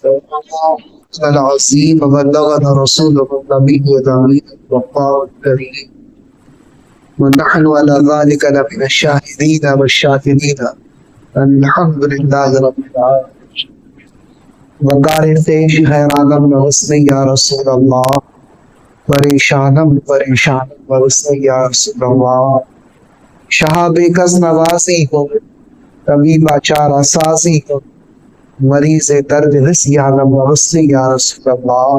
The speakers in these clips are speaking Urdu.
العظيم وبلغنا رسوله النبي الأمين وقال الكريم ونحن على ذلك لمن الشاهدين والشاكرين الحمد لله رب العالمين وقال تیش حیرانم بحسن یا رسول اللہ پریشانم بحسن یا رسول اللہ شہاب کس نواسی کو کبھی باچار اساسی کو مریض درد نسیانم بحسن یا رسول اللہ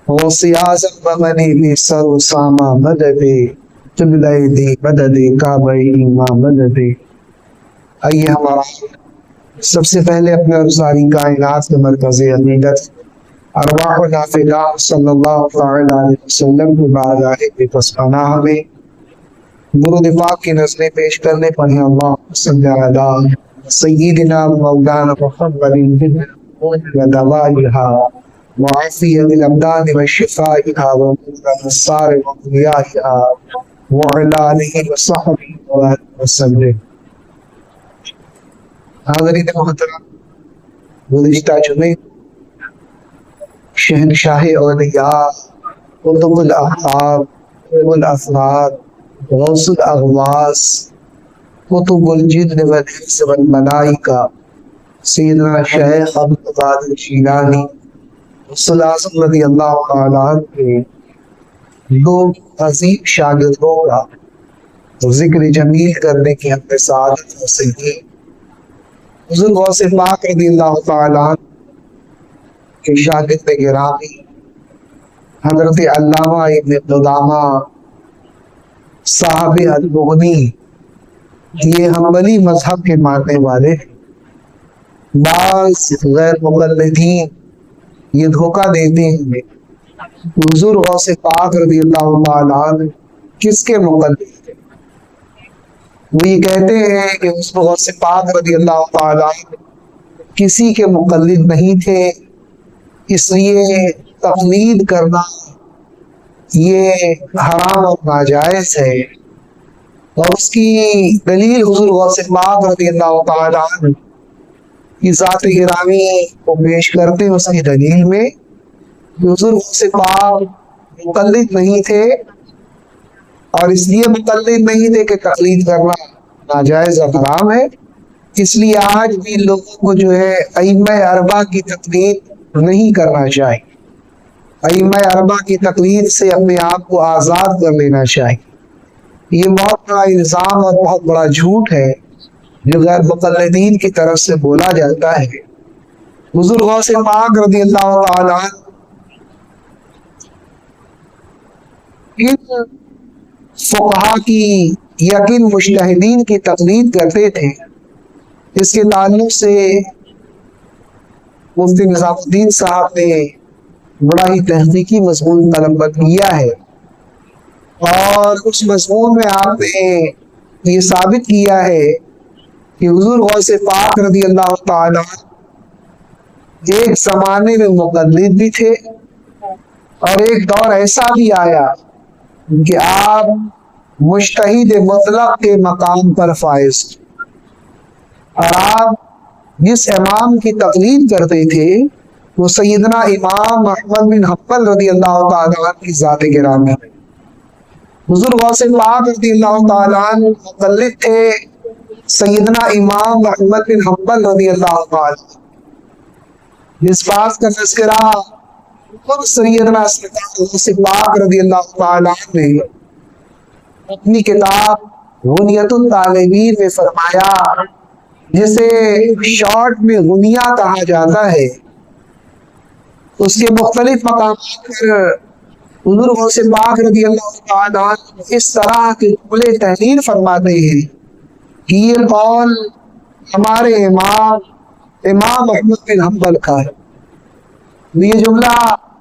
غوث اعظم بمنی بھی سر اسامہ مدد قبلہ دی مدد کعبہ ایمان مدد. آئیے ہمارا سب سے پہلے اپنے ساری کائنات کے مرکز عقیدت ارواح نافذہ صلی اللہ علیہ وسلم کے بارگاہ کی پسپناہ میں درود پاک کی نظریں پیش کرنے پڑھیں. اللہ صلی علی سیدنا مولانا محمد ودوائها وعافیت الابدان وشفائها ومنصار وضیائها وعلى آلہ وصحبہ وسلم. حاضرین محترم، گزشتہ جمعے شہنشاہ اولیاء قطب الاحباب قطب الافراد غوث الاغواث قطب الجن والانس والملائکہ سیدنا شیخ عبد القادر جیلانی غوث اعظم رضی اللہ تعالیٰ عنہ کے دو عظیم شاگردوں کا ذکر جمیل کرنے کی ہم نے سعادت حاصل کی. حضور غوث پاک رضی اللہ تعالیٰ عنہ کے شاگرد گرامی حضرت علامہ ابن قدامہ صاحب المغنی یہ حنبلی مذہب کے ماننے والے. بعض غیر مقلدین یہ دھوکہ دیتے ہیں حضور غوث پاک رضی اللہ تعالیٰ عنہ کس کے مقلد تھے. وہ یہ کہتے ہیں کہ اس غوث پاک رضی اللہ تعالیٰ عنہ کسی کے مقلد نہیں تھے، اس لیے تقلید کرنا یہ حرام اور ناجائز ہے. اور اس کی دلیل حضور غوث پاک رضی اللہ تعالیٰ عنہ کی ذات گرامی کو پیش کرتے ہیں. اس کی دلیل میں حضور غوث پاک مقلد نہیں تھے، اور اس لیے مقلد نہیں تھے کہ تقلید کرنا ناجائز اور حرام ہے. اس لیے آج بھی لوگوں کو جو ہے ائمہ اربعہ کی تقلید نہیں کرنا چاہیے. ائمہ اربعہ کی تقلید سے اپنے آپ کو آزاد کر لینا چاہیے. یہ بہت بڑا الزام اور بہت بڑا جھوٹ ہے جو غیر مقلدین کی طرف سے بولا جاتا ہے. حضور غوث پاک رضی اللہ تعالیٰ عنہ کن فقہا کی یا کن مجتہدین کی تقلید کرتے تھے، اس کے تعلق سے مفتی نظام الدین صاحب نے بڑا ہی تحقیقی مضمون طلب کیا ہے، اور اس مضمون میں آپ نے یہ ثابت کیا ہے کہ حضور غوث پاک رضی اللہ تعالیٰ ایک زمانے میں مقلد بھی تھے، اور ایک دور ایسا بھی آیا کہ آپ مجتہد مطلق کے مقام پر فائز تھے، اور آپ جس امام کی تقلید کرتے تھے وہ سیدنا امام احمد بن حنبل رضی اللہ تعالیٰ عنہ کی ذات گرامی ہے. حضور غوث پاک رضی اللہ تعالیٰ عنہ مقلد تھے سیدنا امام احمد بن حنبل رضی اللہ تعالیٰ، جس بات کا تذکرہ خود سیدنا غوث پاک رضی اللہ تعالیٰ نے اپنی کتاب غنیت الطالبین میں فرمایا، جسے شارٹ میں غنیہ کہا جاتا ہے. اس کے مختلف مقامات پر حضور غوث پاک رضی اللہ تعالیٰ اس طرح کے جملے تحریر فرماتے ہیں کہ یہ قول ہمارے امام احمد بن حنبل کا ہے. یہ جملہ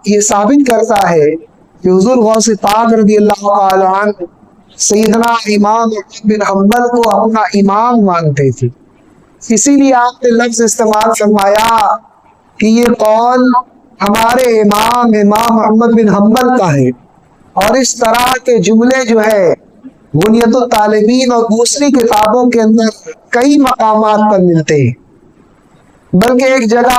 یہ ثابت کرتا ہے کہ حضور غوث پاک رضی اللہ تعالیٰ عنہ سیدنا امام احمد بن حنبل کو اپنا امام مانتے تھے. اسی لیے آپ نے لفظ استعمال فرمایا کہ یہ قول ہمارے امام احمد بن حنبل کا ہے. اور اس طرح کے جملے جو ہے غنیت الطالبین اور دوسری کتابوں کے اندر کئی مقامات پر ملتے ہیں. بلکہ ایک جگہ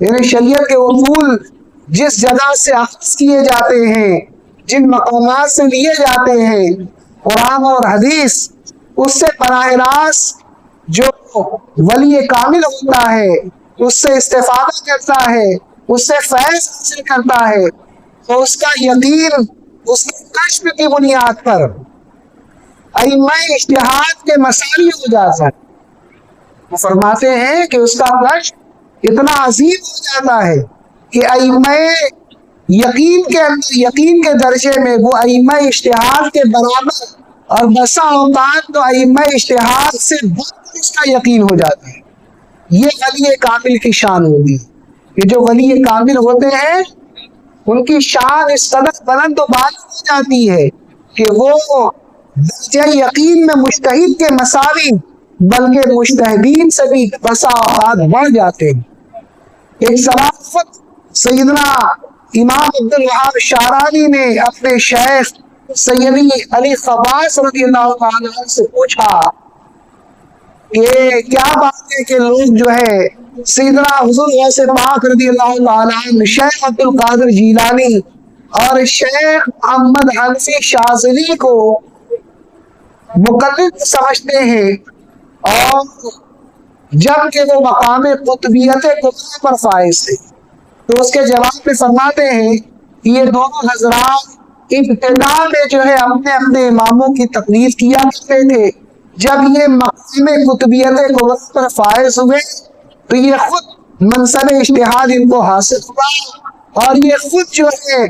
یعنی شریعت کے اصول جس جگہ سے اخذ کیے جاتے ہیں، جن مقامات سے لیے جاتے ہیں، قرآن اور حدیث، اس سے براہ راست جو ولی کامل ہوتا ہے اس سے استفادہ کرتا ہے، اس سے فیض حاصل کرتا ہے، تو اس کا یقین اس کے کشف کی بنیاد پر ائمہ اجتہاد کے مساوی ہو جاتا ہے۔ وہ فرماتے ہیں کہ اس کا کشف اتنا عظیم ہو جاتا ہے کہ ائمہ یقین کے اندر، یقین کے درجے میں وہ ائمہ اجتہاد کے برابر، اور بسا اوقات تو ائمہ اجتہاد سے بڑھ کر اس کا یقین ہو جاتا ہے۔ یہ ولی کامل کی شان ہوگی کہ جو ولی کامل ہوتے ہیں ان کی شان اس قدر بلند و بالا ہو جاتی ہے کہ وہ درجہ یقین میں مجتہد کے مساوی بلکہ مجتہدین سے بھی بسا اوقات بڑھ جاتے ہیں۔ ایک سلافت سیدنا امام عبد الوہاب شعرانی نے اپنے شیخ سیدی علی خواص رضی اللہ عنہ سے پوچھا کہ کیا بات ہے کہ لوگ جو ہے سیدنا حضور غوث پاک رضی اللہ عنہ، شیخ عبد القادر جیلانی اور شیخ محمد حنفی شاذلی کو مقلد سمجھتے ہیں، اور جب کہ وہ مقام قطبیت کبریٰ پر فائز تھے، تو اس کے جواب میں فرماتے ہیں کہ یہ دونوں حضرات ابتدا میں جو ہے اپنے اپنے اماموں کی تقلید کیا کرتے تھے، جب یہ مقام قطبیت کبریٰ پر فائز ہوئے تو یہ خود منصب اجتہاد ان کو حاصل ہوا، اور یہ خود جو ہے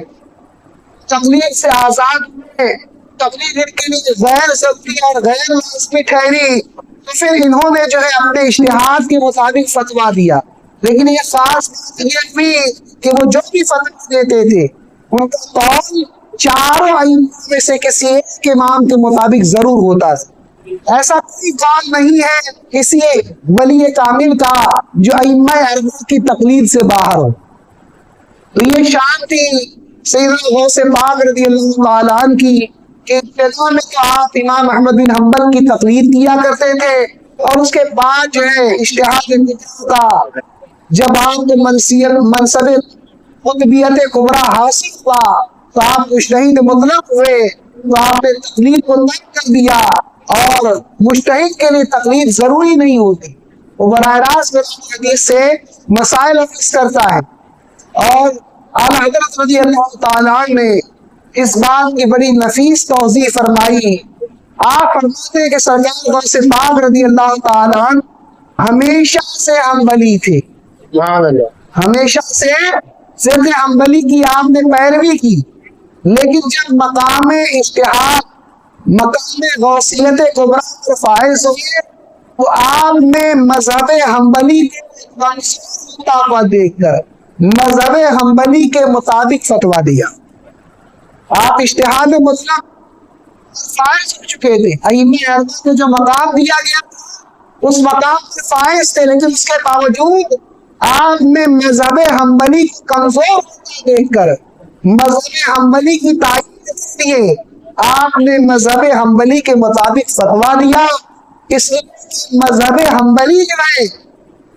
تقلید سے آزاد ہوئے، تقلید ان کے لیے غیر ضروری اور غیر لازمی ٹھہری، تو پھر انہوں نے جو ہے اپنے اجتہاد کے مطابق فتویٰ دیا۔ لیکن یہ خاص بات یہ بھی کہ وہ جو بھی فتویٰ دیتے تھے ان کا قول چاروں ائمہ میں سے کسی ایک امام کے مطابق ضرور ہوتا تھا۔ ایسا کوئی قول نہیں ہے کسی ولی کامل کا جو ائمہ اربعہ کی تقلید سے باہر ہو۔ تو یہ شان تھی سیدنا غوث پاک رضی اللہ تعالیٰ عنہ کی کہ ابتدا میں تو آپ امام احمد بن حنبل کی تقلید کیا کرتے تھے، اور اس کے بعد جو ہے اجتہاد کا جب آپ کو منصب قطبیت کبریٰ حاصل ہوا تو آپ مجتہد مطلق ہوئے، تو آپ نے تقلید کو ترک کر دیا، اور مجتہد کے لیے تقلید ضروری نہیں ہوتی، وہ براہ راست حدیث سے مسائل حفظ کرتا ہے۔ اور اعلیٰ حضرت رضی اللہ تعالیٰ نے اس بات کی بڑی نفیس توضیح فرمائی۔ آپ فرماتے ہیں کہ سرکار غوث پاک رضی اللہ تعالیٰ ہمیشہ سے حنبلی تھے، ہمیشہ سے فقہ حنبلی کی آپ نے پیروی کی، لیکن جب مقام اجتہاد، مقام غوثیت کبریٰ پر فائز ہوئے تو آپ نے مذہب حنبلی کے دیکھ کر مذہب حنبلی کے مطابق فتویٰ دیا۔ آپ اجتہاد مطلق فائز ہو چکے تھے، ائمہ اربعہ کو جو مقام دیا گیا اس مقام سے فائز تھے، لیکن اس کے باوجود آپ نے مذہب حنبلی کمزور دیکھ کر مذہب حنبلی کی تعریف کے لیے آپ نے مذہب حنبلی کے مطابق فتویٰ دیا۔ اس لیے مذہب حنبلی جو ہے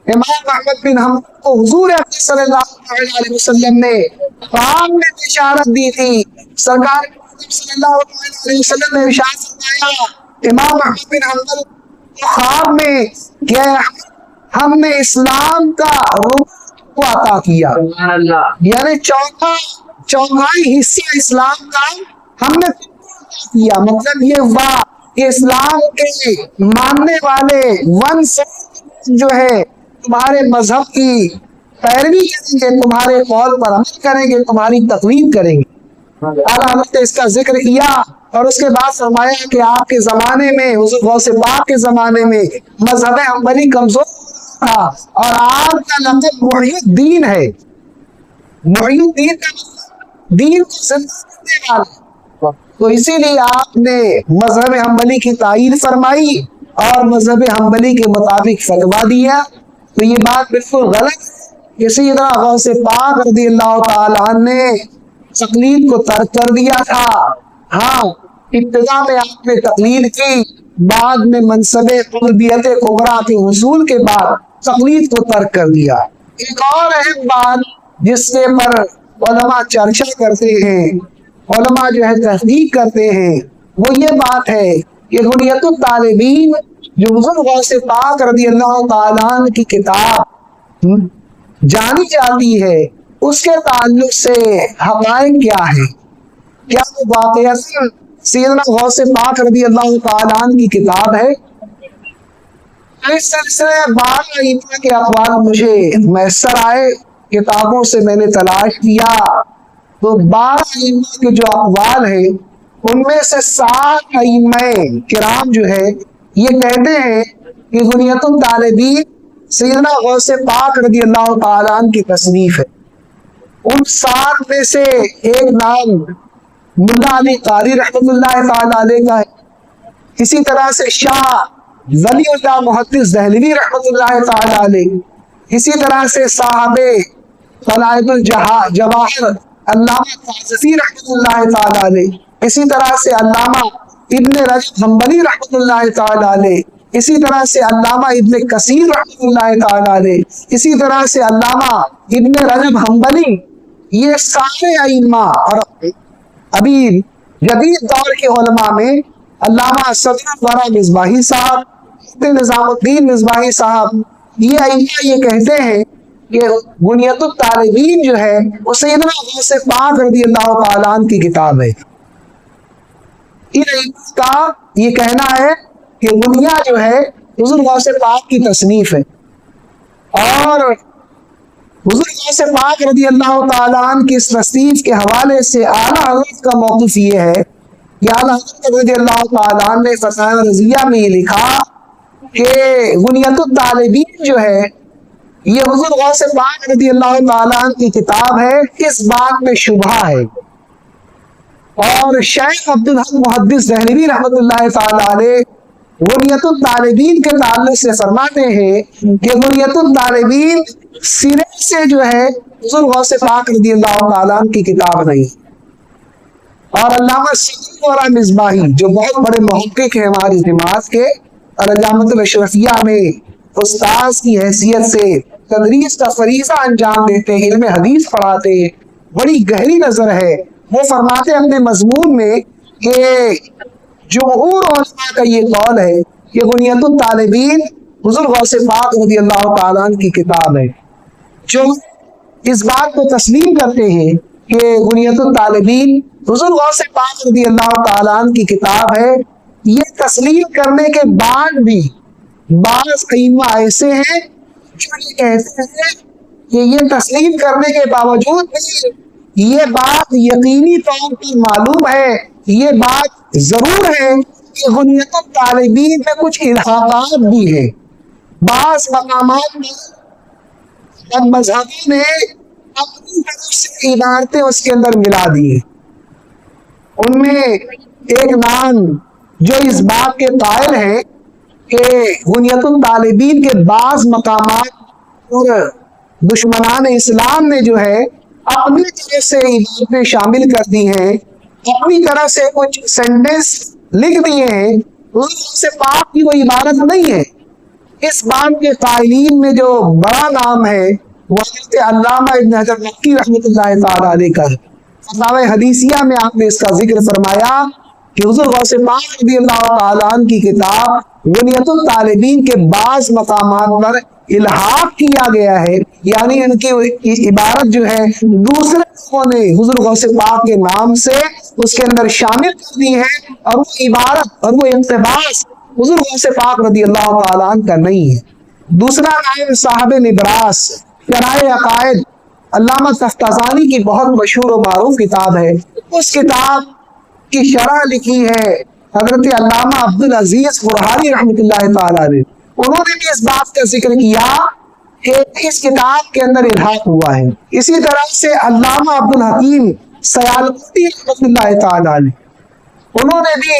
امام احمد بن حنبل کو حضور اکرم صلی اللہ علیہ وسلم نے خواب میں بشارت دی تھی۔ سرکار صلی اللہ علیہ وسلم نے ارشاد فرمایا امام احمد بن حنبل خواب میں کہ ہم نے اسلام کا رکن کو عطا کیا، یعنی چوتھائی حصہ اسلام کا ہم نے عطا کیا۔ مطلب یہ ہوا کہ اسلام کے ماننے والے جو ہے تمہارے مذہب کی پیروی کریں گے، تمہارے قول پر عمل کریں گے، تمہاری تقلید کریں گے۔ اعلیٰ حضرت نے اس کا ذکر کیا، اور اس کے بعد فرمایا کہ آپ کے زمانے میں، حضور غوث پاک کے زمانے میں مذہب حنبلی کمزور تھا، اور آپ کا لقب محی الدین ہے۔ محی الدین کا مطلب دین کو زندہ کرنے والا، تو اسی لیے آپ نے مذہب حنبلی کی تعین فرمائی اور مذہب حنبلی کے مطابق فتویٰ دیا۔ تو یہ بات بالکل غلط ہے کہ سیدنا غوث پاک رضی اللہ تعالیٰ عنہ نے تقلید کو ترک کر دیا تھا۔ ہاں، ابتدا میں آپ نے تقلید کی، بعد میں منصب قطبیت کبریٰ کے حصول کے بعد تقلید کو ترک کر دیا۔ ایک اور اہم بات جس کے پر علماء چرچا کرتے ہیں، علماء جو ہے تحقیق کرتے ہیں، وہ یہ بات ہے کہ غنیت الطالبین جو حضور غوث پاک رضی اللہ تعالیٰ عنہ کی کتاب جانی جاتی ہے، اس کے تعلق سے حقائق کیا ہے؟ کیا وہ واقعات سیدنا غوث پاک رضی اللہ تعالیٰ عنہ کی کتاب ہے؟ اس سلسلے میں 12 ائمہ کے اقوال مجھے میسر آئے، کتابوں سے میں نے تلاش کیا تو 12 ائمہ کے جو اقوال ہیں ان میں سے 7 ائمہ کرام جو ہے یہ کہتے ہیں کہ غنیت الطالبین سیدنا غوث پاک رضی اللہ تعالیٰ عنہ کی تصنیف ہے۔ ان 7 میں سے ایک نام ملا علی قاری رحمۃ اللہ تعالیٰ علیہ کا ہے، اسی طرح سے شاہ ولی اللہ محدث دہلوی رحمۃ اللہ تعالیٰ علیہ، اسی طرح سے صاحب قلائد الجواہر علامہ قاضفی رحمۃ اللہ تعالیٰ علیہ، اسی طرح سے علامہ ابن رجب حنبلی رحمۃ اللہ تعالیٰ علیہ، اسی طرح سے علامہ ابن کثیر رحمۃ اللہ تعالیٰ علیہ، اسی طرح سے علامہ ابن رجب حنبلی، یہ سارے ائمہ، اور ابھی جدید دور کے علماء میں علامہ صدر الورا مصباحی صاحب، نظام الدین مصباحی صاحب، یہ ائمہ یہ کہتے ہیں کہ غنیت الطالبین جو ہے وہ سیدنا غوث پاک رضی اللہ تعالیٰ عنہ کی کتاب ہے۔ ان ائمہ کا یہ کہنا ہے کہ غنیہ جو ہے حضور غوث پاک کی تصنیف ہے، اور حضور غوث پاک رضی اللہ تعالیٰ عنہ کی اس تصنیف کے حوالے سے اعلیٰ حضرت کا موقف یہ ہے کہ اعلیٰ حضرت رضی اللہ تعالیٰ عنہ نے فضائل رضیہ میں یہ لکھا کہ غنیت الطالبین جو ہے یہ حضور غوث پاک رضی اللہ تعالیٰ عنہ کی کتاب ہے، اس بات میں شبہ ہے۔ اور شیخ عبدالحق محدث دہلوی رحمۃ اللہ تعالیٰ علیہ غنیت الطالبین کے تعلق سے فرماتے ہیں کہ غنیت الطالبین سرے سے جو ہے حضور غوث پاک رضی اللہ تعالیٰ عنہ کی کتاب نہیں۔ اور علامہ صدر الورا مصباحی جو بہت بڑے محقق ہیں ہماری جماعت کے، اور علامۃ الاشرفیہ میں استاذ کی حیثیت سے تدریس کا فریضہ انجام دیتے ہیں، علم حدیث پڑھاتے ہیں، بڑی گہری نظر ہے، وہ فرماتے ہیں اپنے مضمون میں کہ جمہور علماء کا یہ قول ہے کہ غنیت الطالبین حضور غوث پاک رضی اللہ تعالیٰ عنہ کی کتاب ہے۔ جو اس بات کو تسلیم کرتے ہیں کہ غنیت الطالبین حضور غوث پاک رضی اللہ تعالیٰ عنہ کی کتاب ہے، یہ تسلیم کرنے کے بعد بھی بعض ائمہ ایسے ہیں جو یہ کہتے ہیں کہ یہ تسلیم کرنے کے باوجود بھی یہ بات یقینی طور پر معلوم ہے، یہ بات ضرور ہے کہ غنیت الطالبین میں کچھ الحاقات بھی ہیں، بعض مقامات میں مذہبی نے اپنی طرف سے عبارتیں اس کے اندر ملا دی۔ ان میں ایک نام جو اس بات کے قائل ہے کہ غنیت الطالبین کے بعض مقامات اور دشمنان اسلام نے جو ہے اپنی طرف سے عبارتیں شامل کر دی ہیں، اپنی طرح سے کچھ سینٹنس لکھ دیے ہیں، حضور سے پاک کی وہ عبارت نہیں ہے۔ اس بات کے قائلین میں جو بڑا نام ہے وہ حضرت علامہ ابن حجر مکی رحمۃ اللہ تعالیٰ علیہ کا ہے۔ فتاوی حدیثیہ میں آپ نے اس کا ذکر فرمایا کہ حضور غوث پاک رضی اللہ تعالیٰ عنہ کی کتاب غنیت الطالبین کے بعض مقامات پر الحاق کیا گیا ہے، یعنی ان کی عبارت جو ہے دوسرے لوگوں نے حضور غوث پاک کے نام سے اس کے اندر شامل کر دی ہے، اور وہ عبارت اور وہ اقتباس حضور غوث پاک رضی اللہ تعالیٰ عنہ کا نہیں ہے۔ دوسرا نام صاحب نبراس شرائع عقائد، علامہ تفتازانی کی بہت مشہور و معروف کتاب ہے، اس کتاب کی شرح لکھی ہے حضرت علامہ عبدالعزیز فرحانی رحمۃ اللہ تعالیٰ علیہ۔ انہوں نے بھی اس بات کا ذکر کیا کہ اس کتاب کے اندر الحاق ہوا ہے۔ اسی طرح سے علامہ عبدالحکیم سیالکوٹی رحمۃ اللہ تعالیٰ علیہ، انہوں نے بھی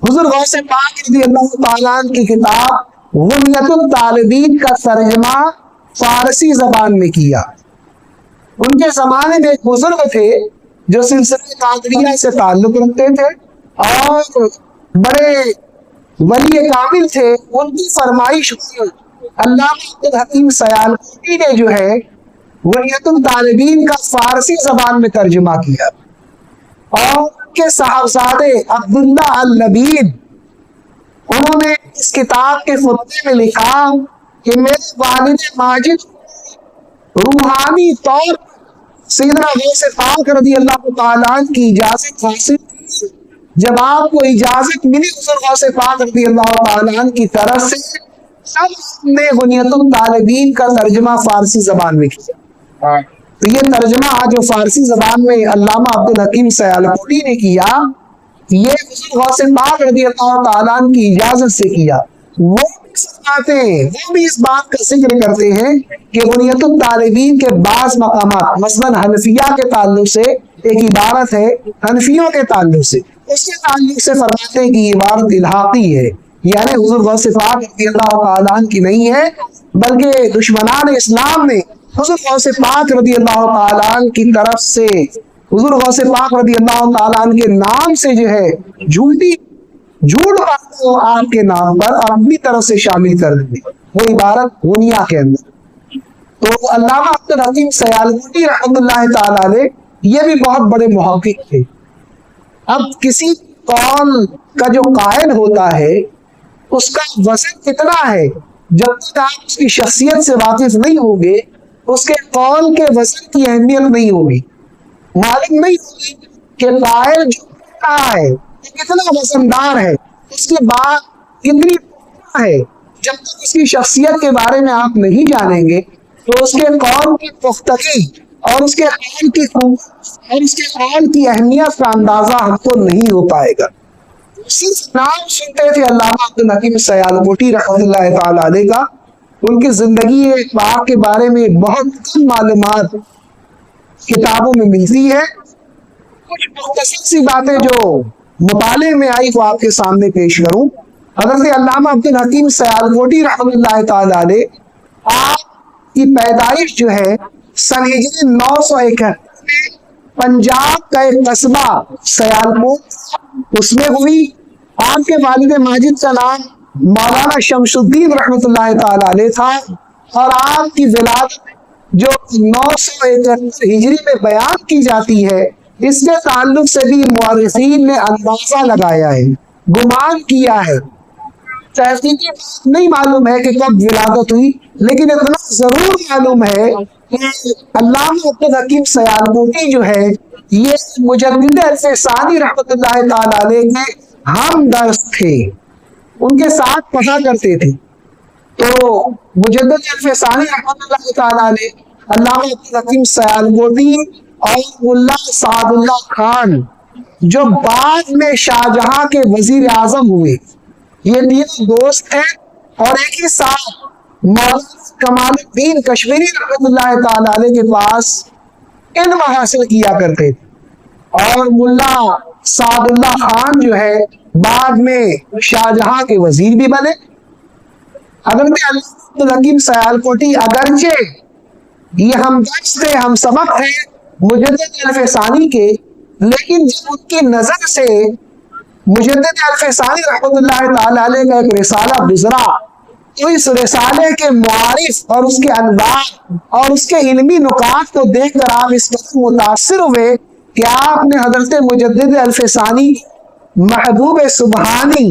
حضور غوث پاک رضی اللہ تعالیٰ عنہ کی کتاب غنیت الطالبین کا ترجمہ فارسی زبان میں کیا۔ ان کے زمانے میں ایک بزرگ تھے جو سلسلہ قادریہ سے تعلق رکھتے تھے اور بڑے ولی کامل تھے، ان کی فرمائش ہوئی علامہ عبدالحکیم سیالکوٹی نے جو ہے غنیۃ الطالبین کا فارسی زبان میں ترجمہ کیا، اور ان کے صاحبزادے عبداللہ اللبید انہوں نے اس کتاب کے خطبے میں لکھا کہ میرے والد ماجد روحانی طور سیدنا غوث پاک رضی اللہ تعالیٰ عنہ کی اجازت حاصل کی۔ جب آپ کو اجازت ملی حضور غوث پاک رضی اللہ تعالیٰ عنہ کی طرف سے، سب نے غنیۃ الطالبین کا ترجمہ فارسی زبان میں کیا۔ تو یہ ترجمہ جو فارسی زبان میں علامہ عبدالحکیم سیالکوٹی نے کیا، یہ حضور غوث پاک رضی اللہ تعالیٰ عنہ کی اجازت سے کیا۔ وہ بھی اس بات کا ذکر کرتے ہیں کہ غنیۃ الطالبین کے بعض مقامات، مثلا حنفیہ کے تعلق سے ایک عبارت ہے، حنفیوں کے تعلق سے، اس کے تعلق سے فرماتے ہیں کہ یہ عبارت الحاقی ہے، یعنی حضور غوث پاک رضی اللہ تعالیٰ عنہ کی نہیں ہے، بلکہ دشمنان اسلام نے حضور غوث پاک رضی اللہ تعالیٰ عنہ کی طرف سے حضور غوث پاک رضی اللہ تعالیٰ عنہ کے نام سے جو ہے جھوٹ آپ کے نام پر اور اپنی طرف سے شامل کر دی، وہ عبارت غنیہ کے اندر۔ تو علامہ عبدالحکیم سیالکوٹی رحمۃ اللہ تعالیٰ علیہ یہ بھی بہت بڑے محقق تھے۔ اب کسی قول کا جو قائل ہوتا ہے اس کا وزن کتنا ہے، جب تک آپ اس کی شخصیت سے واقف نہیں ہوگے اس کے قول کے وزن کی اہمیت نہیں ہوگی، معلوم نہیں ہوگی کہ قائل جو کہا ہے کتنا وزندار ہے، اس کے بعد کتنی ہے۔ جب تک اس کی شخصیت کے بارے میں آپ نہیں جانیں گے تو اس کے قول کی پختگی اور اس کے قول کی قوت اور اس کے قول کی اہمیت کا اندازہ ہم کو نہیں ہو پائے گا۔ صرف نام سنتے تھے علامہ عبدالحکیم سیالکوٹی رحمۃ اللہ تعالی علیہ کا، ان کی زندگی پاک کے بارے میں بہت کم معلومات کتابوں میں ملتی ہے۔ کچھ مختصر سی باتیں جو مطالعے میں آئی وہ آپ کے سامنے پیش کروں۔ حضرت علامہ عبدالحکیم سیالکوٹی رحمۃ اللہ تعالی علیہ، آپ کی پیدائش جو ہے سن ہجری 961 میں پنجاب کا ایک قصبہ سیالکوٹ اس میں ہوئی۔ آپ کے والد ماجد کا نام مولانا شمس الدین رحمۃ اللہ تعالی علیہ تھا، اور آپ کی ولادت جو 961 ہجری میں بیان کی جاتی ہے، اس کے تعلق سے بھی مورخین نے اندازہ لگایا ہے، گمان کیا ہے، تحقیقی بات نہیں معلوم ہے کہ کب ولادت ہوئی، لیکن اتنا ضرور معلوم ہے کہ علامہ عبدالحکیم سیالکوٹی جو ہے یہ مجدد الف ثانی رحمۃ اللہ تعالی علیہ کے ہم درس تھے، ان کے ساتھ پڑھا کرتے تھے۔ تو مجدد الف ثانی رحمۃ اللہ تعالی علیہ علامہ عبدالحکیم سیالکوٹی اور ملا سعد اللہ خان جو بعد میں شاہجہاں کے وزیر اعظم ہوئے، یہ تینوں دوست ہیں، اور ایک ہی ساتھ مولانا کمال الدین کشمیری رحمۃ اللہ تعالی علیہ کے پاس علم حاصل کیا کرتے تھے، اور ملا سعد اللہ خان جو ہے بعد میں شاہجہاں کے وزیر بھی بنے۔ حضرت علامہ عبدالحکیم سیالکوٹی اگرچہ یہ ہم درس تھے، ہم سبق ہیں مجدد الف ثانی کے، لیکن جب ان کی نظر سے مجدد الف ثانی رحمۃ اللہ تعالی علیہ کا ایک رسالہ گزرا، تو اس رسالے کے معارف اور اس کے انوار اور اس کے علمی نکات کو دیکھ کر آپ اس قدر متاثر ہوئے کہ آپ نے حضرت مجدد الف ثانی، محبوب سبحانی،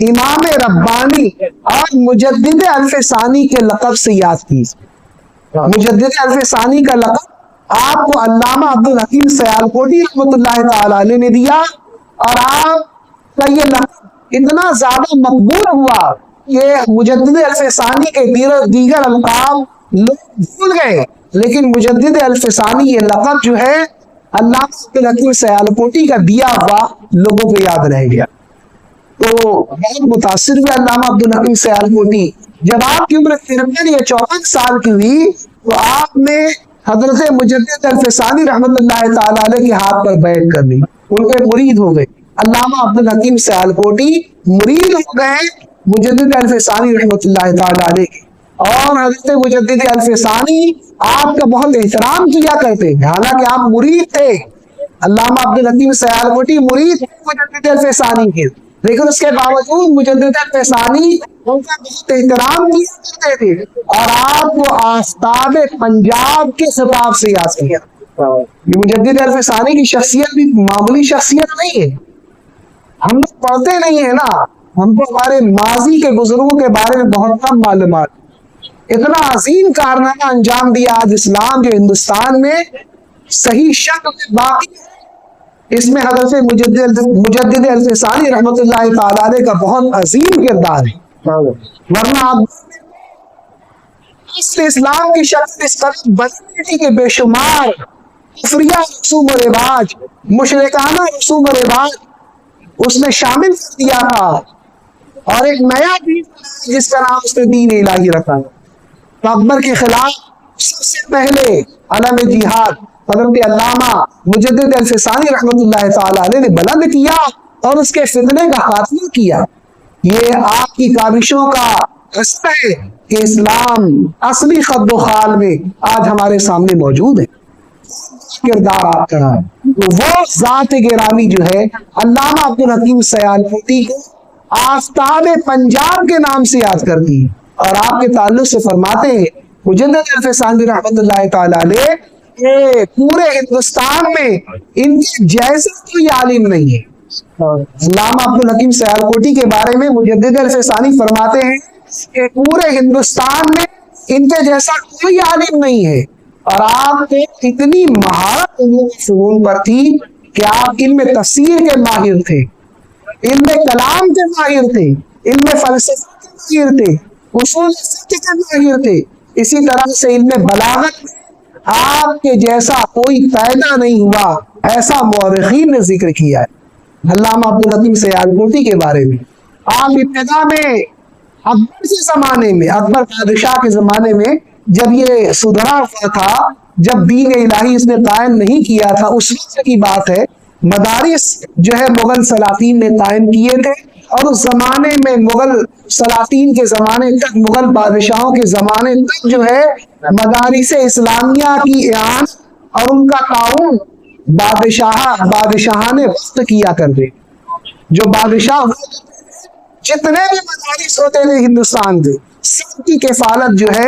امام ربانی اور مجدد الف ثانی کے لقب سے یاد کی۔ مجدد الف ثانی کا لقب آپ کو علامہ عبدالحکیم سیالکوٹی رحمۃ اللہ تعالی علیہ نے دیا، اور آپ کا یہ لقب اتنا زیادہ مقبول ہوا کہ مجدد الف ثانی کے دیگر القاب لوگ بھول گئے، لیکن مجدد الف ثانی یہ لقب جو ہے علامہ عبدالحکیم سیالکوٹی کا دیا ہوا لوگوں کو یاد رہ گیا۔ تو بہت متاثر ہوئے علامہ عبدالحکیم سیالکوٹی۔ جب آپ کی عمر 53 یا 54 سال کی ہوئی تو آپ نے حضرت مجدد الف ثانی رحمۃ اللہ تعالی علیہ کے ہاتھ پر بیعت کر لی، ان کے مرید ہو گئے۔ علامہ عبدالحکیم سیالکوٹی مرید ہو گئے مجدد الف ثانی رحمۃ اللہ تعالی علیہ کے، اور حضرت مجدد الف ثانی آپ کا بہت احترام کیا کرتے، حالانکہ آپ مرید تھے۔ علامہ عبدالحکیم سیالکوٹی مرید مجدد الف ثانی کے، لیکن اس کے باوجود مجدد الف ثانی ان کا بہت احترام کیا کرتے تھے، اور آپ کو آفتاب پنجاب کے خطاب سے یاد کیا۔ یہ مجدد الف ثانی کی شخصیت بھی معمولی شخصیت نہیں ہے۔ ہم لوگ پڑھتے نہیں ہیں نا، ہم کو ہمارے ماضی کے بزرگوں کے بارے میں بہت کم معلومات۔ اتنا عظیم کارنامہ انجام دیا آج اسلام جو ہندوستان میں صحیح شکل میں باقی ہے، اس میں حضرت مجدد الف ثانی رحمۃ اللہ تعالی علیہ کا بہت عظیم کردار ہے۔ ورنہ آپ اسلام کی شکل اس قدر بدلی تھی کہ بے شمار کفریہ رسوم و رواج، مشرکانہ رسوم و رواج اس نے شامل کر دیا تھا، اور ایک نیا دین جس کا نام اس نے دین الہی رکھا۔ تو اکبر کے خلاف سب سے پہلے علم جہاد حضرت علامہ مجدد الف ثانی رحمۃ اللہ تعالی علیہ نے بلند کیا، اور اس کے فتنے کا خاتمہ کیا۔ یہ آپ کی کاوشوں کا اثر ہے کہ اسلام اصلی خد و خال میں آج ہمارے سامنے موجود ہے۔ کردار آپ کا وہ ذات گرامی جو ہے علامہ عبدالحکیم سیالکوٹی کو آفتاب پنجاب کے نام سے یاد کرتی ہے، اور آپ کے تعلق سے فرماتے ہیں مجدد الف ثانی رحمۃ اللہ تعالی علیہ کہ پورے ہندوستان میں ان کے جیسا کوئی عالم نہیں ہے۔ علامہ عبدالحکیم سیالکوٹی کے بارے میں مجدد الف ثانی فرماتے ہیں کہ پورے ہندوستان میں ان کے جیسا کوئی عالم نہیں ہے، اور آپ کو اتنی مہارت فنون پر تھی کہ آپ علم تفسیر کے ماہر تھے، علم کلام کے ماہر تھے، علم فلسفہ کے ماہر تھے، اصول فقہ کے ماہر تھے، اسی طرح سے علم بلاغت آپ کے جیسا کوئی پیدا نہیں ہوا، ایسا مورخین نے ذکر کیا ہے علامہ عبدالحکیم سیالکوٹی کے بارے میں۔ آپ ابتدا میں اکبر کے زمانے میں، اکبر بادشاہ کے زمانے میں جب یہ سدھرا ہوا تھا، جب دین الہی اس نے قائم نہیں کیا تھا، اس وقت کی بات ہے، مدارس جو ہے مغل سلاطین نے قائم کیے تھے، اور اس زمانے میں مغل سلاطین کے زمانے تک، مغل بادشاہوں کے زمانے تک جو ہے مدارس اسلامیہ کی اعانت اور ان کا تعاون بادشاہان وقت کیا کرتے۔ جو بادشاہ جتنے بھی مدارس ہوتے تھے ہندوستان کے، سب کی کفالت جو ہے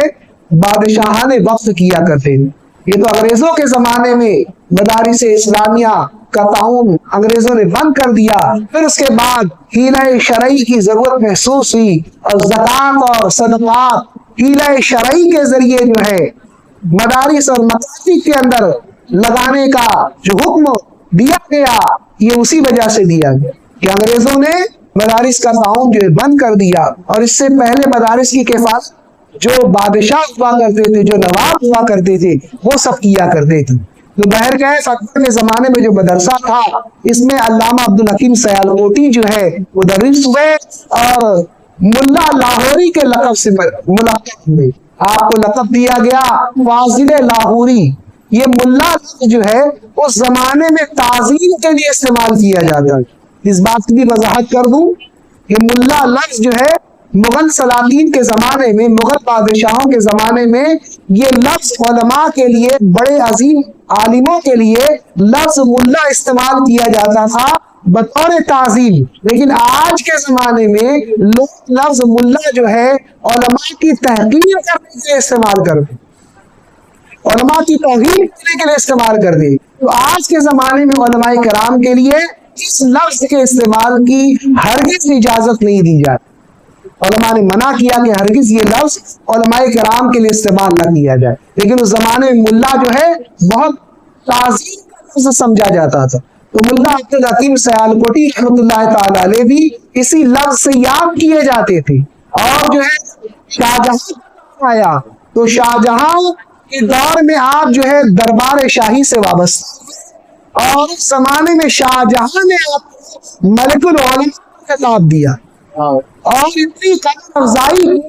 بادشاہان وقت کیا کرتے تھے۔ یہ تو انگریزوں کے زمانے میں مدارس اسلامیہ کا تعاون انگریزوں نے بند کر دیا، پھر اس کے بعد حیلہ شرعی کی ضرورت محسوس ہوئی، اور زکوٰۃ اور صدقات حیلہ شرعی کے ذریعے جو ہے مدارس اور مکاتب کے اندر لگانے کا جو حکم دیا گیا، یہ اسی وجہ سے دیا گیا کہ انگریزوں نے مدارس کا تعاون جو ہے بند کر دیا، اور اس سے پہلے مدارس کی کفالت جو بادشاہ ہوا کرتے تھے، جو نواب ہوا کرتے تھے، وہ سب کیا کرتے تھے۔ تو بہرکیف اکبر کے زمانے میں جو مدرسہ تھا، اس میں علامہ عبدالحکیم سیالکوٹی جو ہے مدرس ہوئے، اور ملا لاہوری کے لقب سے ملقب ہوئے۔ آپ کو لقب دیا گیا فاضل لاہوری۔ یہ ملا جو ہے اس زمانے میں تعظیم کے لیے استعمال کیا جاتا ہے۔ اس بات کی بھی وضاحت کر دوں کہ ملا لفظ جو ہے مغل سلاطین کے زمانے میں، مغل بادشاہوں کے زمانے میں، یہ لفظ علماء کے لیے، بڑے عظیم عالموں کے لیے لفظ ملا استعمال کیا جاتا تھا بطور تعظیم، لیکن آج کے زمانے میں لوگ لفظ ملا جو ہے علماء کی تحقیر کرنے کے لیے استعمال کرتے، علماء کی توہین کرنے کے لیے استعمال کرتے۔ تو آج کے زمانے میں علماء کرام کے لیے اس لفظ کے استعمال کی ہرگز اجازت نہیں دی جاتی۔ علماء نے منع کیا کہ ہرگز یہ لفظ علماء کرام کے لیے استعمال نہ کیا جائے، لیکن اس زمانے میں ملا جو ہے بہت تعظیم کا لفظ سمجھا جاتا تھا۔ تو ملا عبدالحکیم سیالکوٹی رحمۃ اللہ تعالی علیہ بھی اسی لفظ سے یاد کیے جاتے تھے۔ اور جو ہے شاہجہاں آیا تو شاہجہاں کے دور میں آپ جو ہے دربار شاہی سے وابستہ، اور اس زمانے میں شاہجہاں نے آپ کو ملک العلماء کا خطاب دیا، اور اتنی قدر افزائی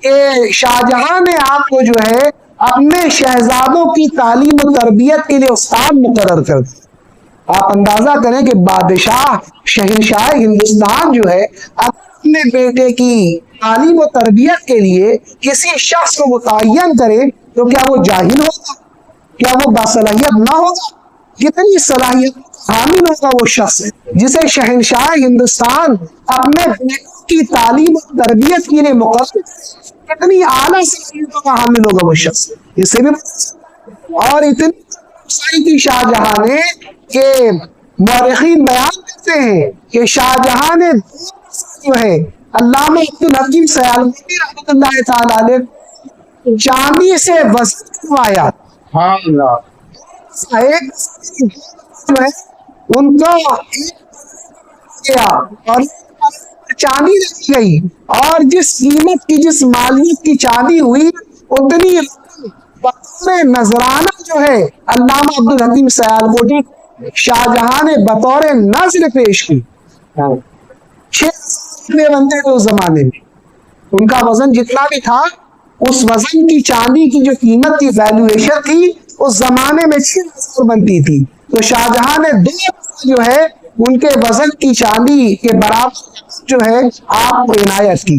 کہ شاہجہاں نے آپ کو جو ہے اپنے شہزادوں کی تعلیم و تربیت کے لیے استاد مقرر کر دیا۔ آپ اندازہ کریں کہ بادشاہ شہنشاہ ہندوستان جو ہے اپنے بیٹے کی تعلیم و تربیت کے لیے کسی شخص کو متعین کرے تو کیا وہ جاہل ہوگا؟ کیا وہ باصلاحیت نہ ہوگا؟ کتنی صلاحیت حامل ہوگا وہ شخص جسے شہنشاہ ہندوستان اپنے بیٹوں کی تعلیم اور تربیت کے لیے مقرر کتنی اعلیٰ صلاحیتوں کا حامل ہوگا وہ شخص، اس سے بھی اور اتنی کی شاہ جہاں نے کہ مورخین بیان کرتے ہیں کہ شاہ جہاں نے جو ہے علامہ عبدالحکیم سیالکوٹی رحمۃ اللہ تعالی علیہ چاندی سے وزن کروایا، ایک جو ہے ان کا اور چاندی رکھی گئی، اور جس قیمت کی جس مالیت کی چاندی ہوئی اتنی بطور نذرانہ جو ہے علامہ عبدالحکیم سیالکوٹی شاہ جہاں نے بطور نذر پیش کی۔ 6 بنتے تھے اس زمانے میں، ان کا وزن جتنا بھی تھا اس وزن کی چاندی کی جو قیمت کی ویلیویشن تھی اس زمانے میں 6 بنتی تھی، تو شاہ جہاں نے 2 جو ہے ان کے وزن کی چاندی کے برابر جو ہے آپ کو عنایت کی۔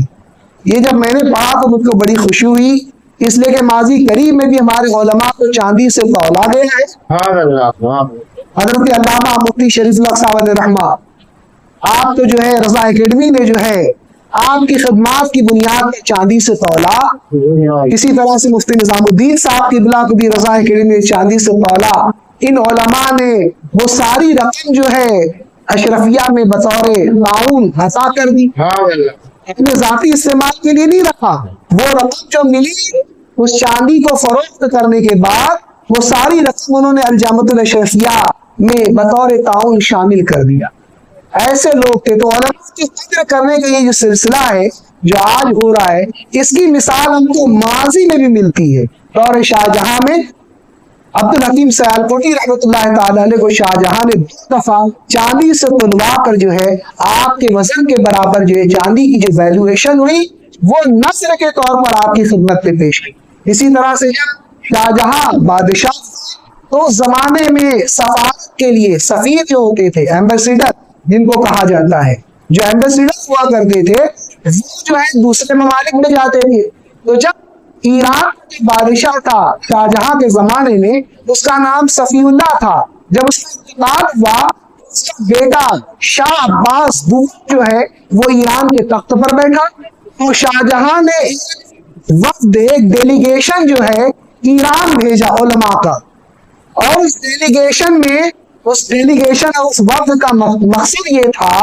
یہ جب میں نے پڑھا تو مجھ کو بڑی خوشی ہوئی، اس لیے کہ ماضی قریب میں بھی ہمارے علماء کو چاندی سے تولا گیا ہے۔ حضرت علامہ مفتی شریف اللہ صاحب علیہ رحمہ، آپ تو جو ہے رضا اکیڈمی نے جو ہے آپ کی خدمات کی بنیاد میں چاندی سے تولا، اسی طرح سے مفتی نظام الدین صاحب کی بلا کو بھی رضا اکیڈمی نے چاندی سے تولا۔ ان علماء نے وہ ساری رقم جو ہے اشرفیہ میں بطور تعاون عطا کر دی، اپنے ذاتی استعمال کے لیے نہیں رکھا، وہ رقم جو ملی اس چاندی کو فروخت کرنے کے بعد وہ ساری رقم انہوں نے الجامعۃ الاشرفیہ میں بطور تعاون شامل کر دیا۔ ایسے لوگ تھے، تو علماء کی قدر کرنے کا یہ جو سلسلہ ہے جو آج ہو رہا ہے، اس کی مثال ہم کو ماضی میں بھی ملتی ہے۔ دور شاہ جہاں میں عبدالحکیم سیالکوٹی رحمۃ اللہ تعالی علیہ کو شاہ جہاں نے 2 دفعہ چاندی سے تلوا کر جو ہے آپ کے وزن کے برابر جو ہے چاندی کی جو ویلیویشن ہوئی وہ نثر کے طور پر آپ کی خدمت پہ پیش کی۔ اسی طرح سے جب شاہ جہاں بادشاہ تو اس زمانے میں سفارت کے لیے سفیر جو ہوتے تھے، ایمبیسیڈر جن کو کہا جاتا ہے، جو ایمبیسیڈر ہوا کرتے تھے وہ جو ہے دوسرے ممالک میں جاتے تھے، تو جب ایران کے بادشاہ تھا شاہ جہاں کے زمانے میں، اس کا نام صفی اللہ تھا، جب اس کا انتقال ہوا اس کا بیٹا شاہ عباس جو ہے وہ ایران کے تخت پر بیٹھا، تو شاہ جہاں نے ایک وفد ایک ڈیلیگیشن جو ہے ایران بھیجا علماء کا، اور اس ڈیلیگیشن میں اس وفد کا مقصد یہ تھا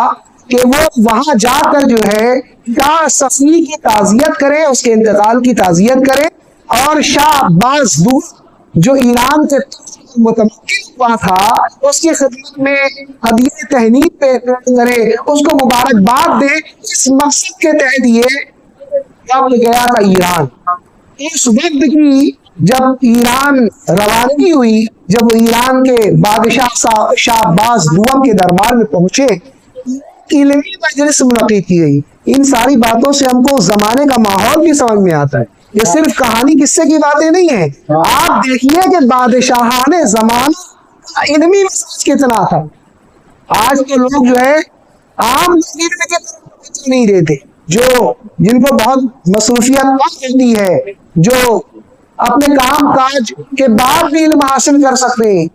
کہ وہ وہاں جا کر جو ہے شاہ صفی کی تعزیت کریں، اس کے انتقال کی تعزیت کریں، اور شاہ عباس جو ایران کے متمکن ہوا تھا اس کی خدمت میں ہدیہ تہنیت پیش کرے، اس کو مبارکباد دے۔ اس مقصد کے تحت یہ وفد گیا تھا ایران۔ اس وفد کی جب ایران روانگی ہوئی، جب وہ ایران کے بادشاہ شاہ عباس دوم کے دربار میں پہنچے، علمی مجلس منعقد کی گئی۔ ان ساری باتوں سے ہم کو زمانے کا ماحول بھی سمجھ میں آتا ہے، یہ صرف کہانی قصے کی باتیں نہیں ہیں۔ آپ دیکھیے کہ بادشاہان زمانہ علمی مسائل کتنا تھا۔ آج کے لوگ جو ہے عام علم کے طرف نہیں دیتے، جن کو بہت مصروفیت ہوتی ہے، جو اپنے کام کاج کے بعد بھی علم حاصل کر سکتے ہیں،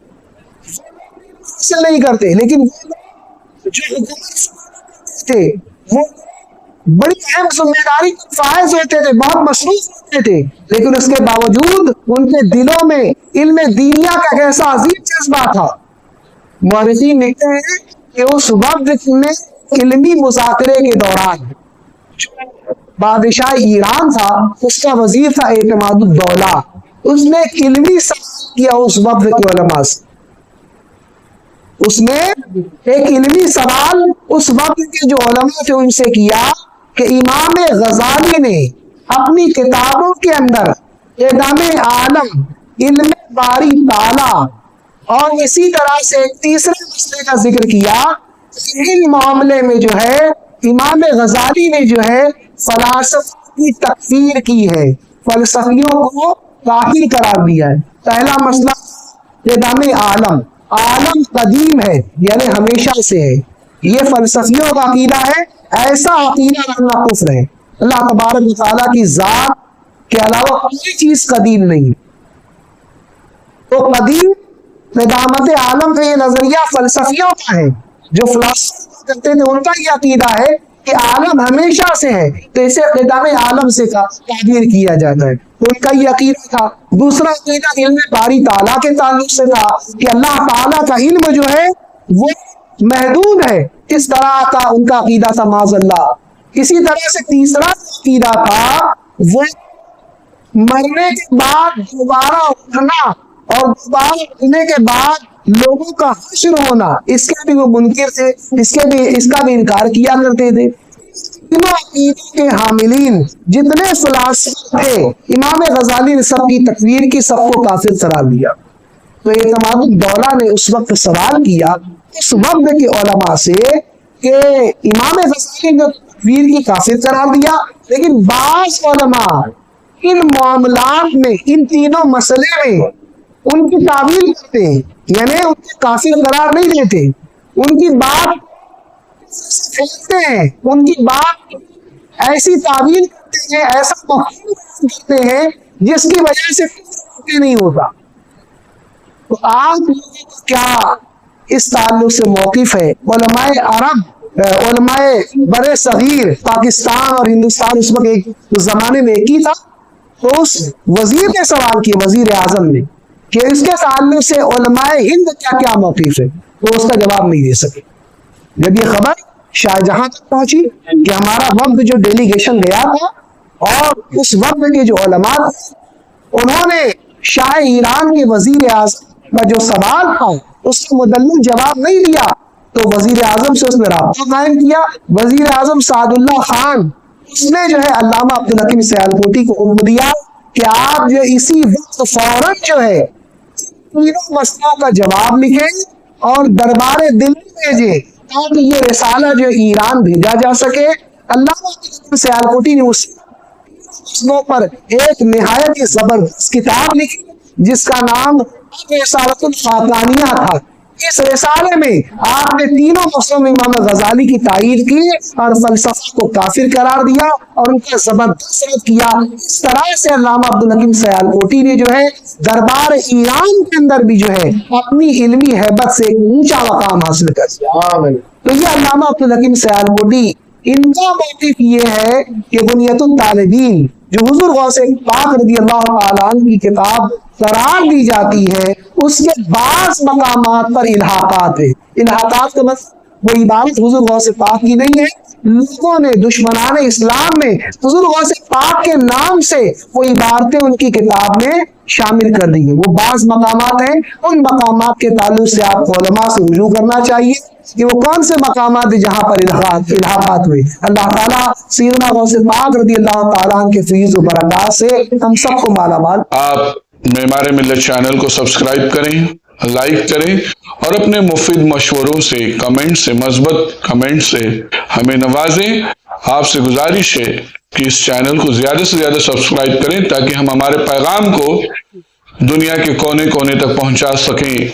حاصل نہیں کرتے، لیکن جو حکومت تھے وہ بڑی اہم ذمہ داری فائز ہوتے تھے، بہت مصروف ہوتے تھے، لیکن اس کے باوجود ان کے دلوں میں علم دینیا کا ایسا عظیم جذبہ تھا۔ مورخین لکھتے ہیں کہ اس وقت میں علمی مذاکرے کے دوران بادشاہ ایران تھا، اس کا وزیر تھا اعتماد الدولہ، اس نے علمی سوال کیا اس وقت کے علماء سے، اس نے ایک علمی سوال اس وقت کے جو علماء تھے ان سے کیا کہ امام غزالی نے اپنی کتابوں کے اندر اعدام عالم، علم باری تعالی، اور اسی طرح سے ایک تیسرے مسئلے کا ذکر کیا، ان معاملے میں جو ہے امام غزالی نے جو ہے فلاسفہ کی تکفیر کی ہے، فلسفیوں کو کافر قرار دیا ہے۔ پہلا مسئلہ اعدام عالم، عالم قدیم ہے یعنی ہمیشہ سے ہے، یہ فلسفیوں کا عقیدہ ہے، ایسا عقیدہ رکھنا کفر ہے۔ اللہ تبارک و تعالیٰ کی ذات کے علاوہ کوئی چیز قدیم نہیں، تو قدیم ندامت عالم کا یہ نظریہ فلسفیوں کا ہے، جو فلسفہ کرتے تھے ان کا یہ عقیدہ ہے کہ عالم ہمیشہ سے ہے، تو اسے قدم عالم سے تعبیر کیا جاتا ہے۔ تو ان کا یہ عقیدہ تھا۔ دوسرا عقیدہ علم باری تعالیٰ کے تعلق سے تھا کہ اللہ تعالیٰ کا علم جو ہے وہ محدود ہے، اس طرح کا ان کا عقیدہ تھا معاذ اللہ۔ اسی طرح سے تیسرا عقیدہ تھا وہ مرنے کے بعد دوبارہ اٹھنا اور دوبارہ اٹھنے کے بعد لوگوں کا حشر ہونا، اس کے بھی وہ منکر تھے، اس کا بھی انکار کیا کرتے تھے۔ تینوں عقیدوں کے حاملین جتنے فلاسفہ تھے، امام غزالی نے سب کی تکفیر کی، سب کو کافر قرار دیا۔ تو اعتماد الدولہ نے اس وقت سوال کیا اس وقت کے علماء سے کہ امام غزالی نے تکفیر کی کافر قرار دیا، لیکن بعض علماء ان معاملات میں، ان تینوں مسئلے میں ان کی تعویل کرتے ہیں، یعنی ان کے کافر قرار نہیں دیتے، ان کی بات پھیلتے ہیں، ان کی بات ایسی تعویل کرتے ہیں، ایسا مفہوم کرتے ہیں جس کی وجہ سے کفر نہیں ہوتا۔ تو آپ لوگوں کو کیا اس تعلق سے موقف ہے؟ علماء عرب، علماء بر صغیر، پاکستان اور ہندوستان اس وقت ایک زمانے میں ایک ہی تھا، تو اس وزیر نے سوال کیا، وزیر اعظم نے، کہ اس کے تعلق سے علماء ہند کیا موقف ہے، تو اس کا جواب نہیں دے سکے۔ جب یہ خبر شاہ جہاں تک پہنچی کہ ہمارا وقت جو ڈیلیگیشن گیا تھا اور اس وقت کے جو علماء انہوں نے شاہ ایران کے وزیر اعظم کا جو سوال تھا اس کا مدلل جواب نہیں دیا، تو وزیر اعظم سے اس نے رابطہ قائم کیا۔ وزیر اعظم سعد اللہ خان اس نے جو ہے علامہ عبدالحکیم سیالکوٹی کو حکم دیا کہ آپ جو اسی وقت فوراً جو ہے تینوں مسئلوں کا جواب لکھیں اور دربار دلی بھیجیں تاکہ یہ رسالہ جو ایران بھیجا جا سکے۔ علامہ عبدالحکیم سیالکوٹی نے اس مسئلوں پر ایک نہایت ہی زبردست کتاب لکھی جس کا نام رسالۃ الخاقانیہ تھا۔ اس رسالے میں آپ نے تینوں مسئلوں میں امام غزالی کی تائید کی اور فلسفہ کو کافر قرار دیا اور ان کا زبردست رد کیا۔ اس طرح سے علامہ عبدالحکیم سیالکوٹی نے جو ہے دربار ایران کے اندر بھی جو ہے اپنی علمی ہیبت سے ایک اونچا مقام حاصل کر لیا۔ تو یہ علامہ عبدالحکیم سیالکوٹی، ان کا موقف یہ ہے کہ بنیۃ الطالبین جو حضور غوث پاک رضی اللہ تعالیٰ عنہ کی کتاب قرار دی جاتی ہے، اس کے بعض مقامات پر الحاقات ہے۔ الحاقات کا مطلب وہ عبارت حضور غوث پاک کی نہیں ہے، لوگوں نے دشمنان اسلام میں حضور غوث پاک کے نام سے وہ عبارتیں ان کی کتاب میں شامل کر دی ہیں۔ وہ بعض مقامات ہیں، ان مقامات کے تعلق سے آپ کو علماء سے رجوع کرنا چاہیے کہ وہ کون سے مقامات ہیں جہاں پر الحاقات ہوئے۔ اللہ تعالیٰ سیدنا غوث پاک رضی اللہ تعالیٰ عنہ کے فیض و برکات سے ہم سب کو مالا مال۔ آپ معمار ملت چینل کو سبسکرائب کریں، لائک کریں اور اپنے مفید مشوروں سے، کمنٹ سے، مثبت کمنٹ سے ہمیں نوازیں۔ آپ سے گزارش ہے کہ اس چینل کو زیادہ سے زیادہ سبسکرائب کریں تاکہ ہم ہمارے پیغام کو دنیا کے کونے کونے تک پہنچا سکیں۔